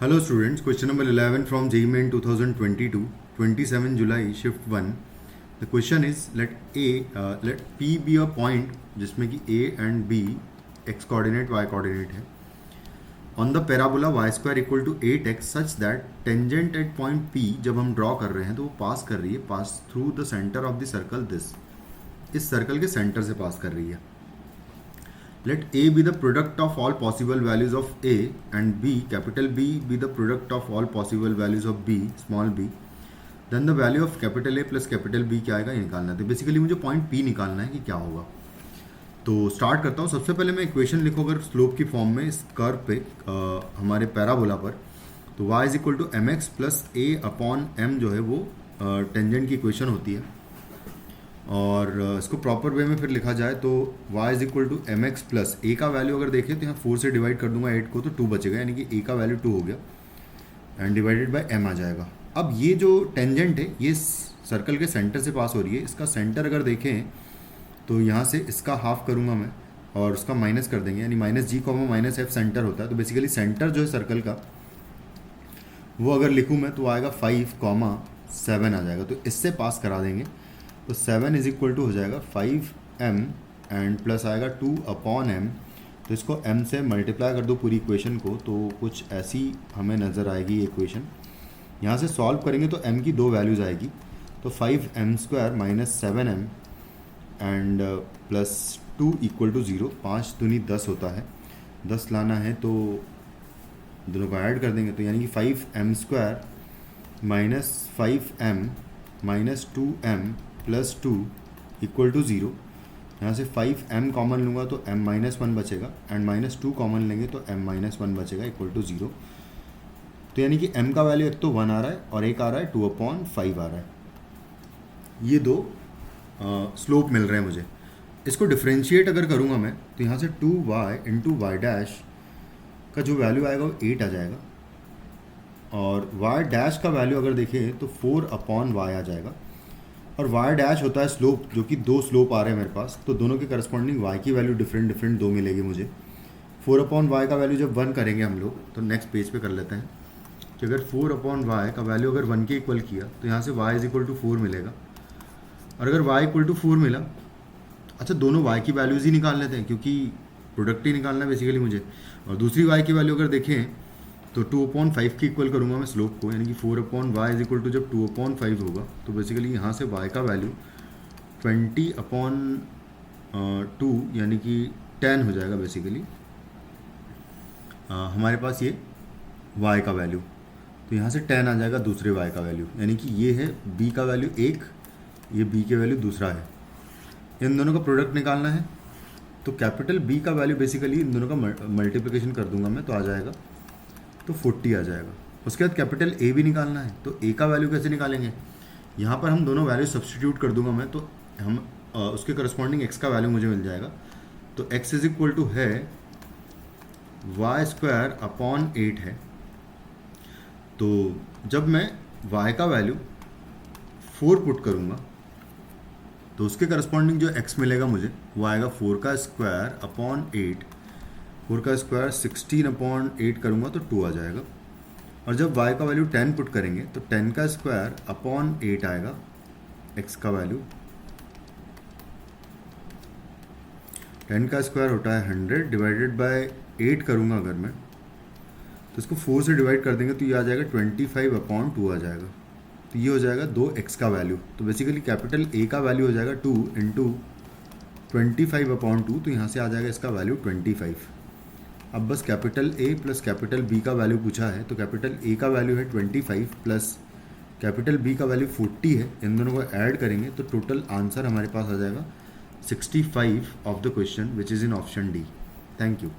Hello students, question number 11 from JEE Main 2022, 27 July, shift 1. The question is let P be a point जिसमें कि A and B x coordinate y coordinate है on the parabola y square equal to 8x such that tangent at point P जब हम draw कर रहे हैं तो वो पास कर रही है pass through the centre of the circle this, इस सर्कल के सेंटर से पास कर रही है. Let A be the product of all possible values of A and B, capital B be the product of all possible values of B, small b. Then the value of capital A plus capital B क्या आएगा ये निकालना है. तो basically मुझे point P निकालना है कि क्या होगा. तो स्टार्ट करता हूँ. सबसे पहले मैं इक्वेशन लिखूँ अगर स्लोप की फॉर्म में इस कर्व पे हमारे पैराबोला पर, तो y is equal to M x plus a upon m जो है वो टेंजेंट की इक्वेशन होती है. और इसको प्रॉपर वे में फिर लिखा जाए तो y is equal to M x plus A का वैल्यू अगर देखें तो यहाँ 4 से डिवाइड कर दूंगा 8 को तो 2 बचेगा, यानी कि ए का वैल्यू 2 हो गया एंड डिवाइडेड बाय एम आ जाएगा. अब ये जो टेंजेंट है ये सर्कल के सेंटर से पास हो रही है. इसका सेंटर अगर देखें तो यहाँ से इसका हाफ करूँगा मैं और उसका माइनस कर देंगे, यानी माइनस जी कॉमा माइनस एफ सेंटर होता है. तो बेसिकली सेंटर जो है सर्कल का वो अगर लिखूँ मैं तो आएगा 5,7 आ जाएगा. तो इससे पास करा देंगे तो 7 इज इक्वल टू हो जाएगा 5m एंड प्लस आएगा 2 अपॉन एम. तो इसको m से मल्टीप्लाई कर दो पूरी इक्वेशन को तो कुछ ऐसी हमें नज़र आएगी ये इक्वेशन. यहाँ से सॉल्व करेंगे तो m की 2 वैल्यूज़ आएगी. तो 5m square minus 7m and plus 2 equal to 0. 5 दूनी 10 होता है, 10 लाना है तो दोनों को ऐड कर देंगे. तो यानी कि 5m square minus 5m minus 2m plus 2 equal to 0. यहाँ से 5m कॉमन लूँगा तो m माइनस 1 बचेगा एंड माइनस 2 कॉमन लेंगे तो m माइनस 1 बचेगा इक्वल टू 0. तो यानी कि m का वैल्यू एक तो 1 आ रहा है और एक आ रहा है 2/5 आ रहा है. ये दो स्लोप मिल रहे हैं मुझे. इसको डिफ्रेंशिएट अगर करूँगा मैं तो यहाँ से 2y इंटू वाई डैश का जो वैल्यू आएगा वो 8 आ जाएगा और y डैश का वैल्यू अगर देखें तो 4/y आ जाएगा. और y डैश होता है स्लोप, जो कि 2 स्लोप आ रहे हैं मेरे पास, तो दोनों के करस्पॉन्डिंग y की वैल्यू डिफरेंट 2 मिलेगी मुझे. 4/y का वैल्यू जब 1 करेंगे हम लोग तो नेक्स्ट पेज पे कर लेते हैं कि अगर 4/y का वैल्यू अगर 1 के इक्वल किया तो यहाँ से y इज इक्वल टू 4 मिलेगा. और अगर y इक्वल टू 4 मिला, अच्छा दोनों y की वैल्यूज़ ही निकाल लेते हैं क्योंकि प्रोडक्ट ही निकालना है बेसिकली मुझे. और दूसरी y की वैल्यू अगर देखें तो 2/5 की इक्वल करूँगा मैं स्लोप को, यानी कि 4/y इज इक्वल टू जब 2/5 होगा तो बेसिकली यहाँ से y का वैल्यू 20/2 यानी कि 10 हो जाएगा बेसिकली हमारे पास ये y का वैल्यू. तो यहाँ से 10 आ जाएगा दूसरे y का वैल्यू, यानी कि ये है b का वैल्यू 1, ये b के वैल्यू दूसरा है. इन दोनों का प्रोडक्ट निकालना है तो कैपिटल B का वैल्यू बेसिकली इन दोनों का मल्टीप्लिकेशन कर दूंगा मैं तो आ जाएगा तो 40 आ जाएगा. उसके बाद कैपिटल A भी निकालना है तो A का वैल्यू कैसे निकालेंगे. यहाँ पर हम दोनों वैल्यू सब्सटीट्यूट कर दूंगा मैं तो हम उसके करस्पॉन्डिंग x का वैल्यू मुझे मिल जाएगा. तो x इज इक्वल टू है वाई स्क्वायर अपॉन 8 है. तो जब मैं y का वैल्यू 4 पुट करूँगा तो उसके करस्पॉन्डिंग जो x मिलेगा मुझे वो आएगा 4 का स्क्वायर अपॉन 8. 4 का स्क्वायर 16/8 करूँगा तो 2 आ जाएगा. और जब y का वैल्यू 10 पुट करेंगे तो 10 का स्क्वायर अपॉन 8 आएगा x का वैल्यू. 10 का स्क्वायर होता है 100 डिवाइडेड बाय 8 करूँगा अगर मैं तो इसको 4 से डिवाइड कर देंगे तो ये आ जाएगा 25/2 आ जाएगा. तो ये हो जाएगा 2x का वैल्यू. तो बेसिकली कैपिटल A का वैल्यू हो जाएगा 2 इंटू 25/2. तो यहाँ से आ जाएगा इसका वैल्यू 25. अब बस capital A plus capital B का वैल्यू पूछा है तो कैपिटल A का वैल्यू है 25 प्लस कैपिटल B का वैल्यू 40 है. इन दोनों को ऐड करेंगे तो टोटल आंसर हमारे पास आ जाएगा 65 of the question which is in option D. Thank you.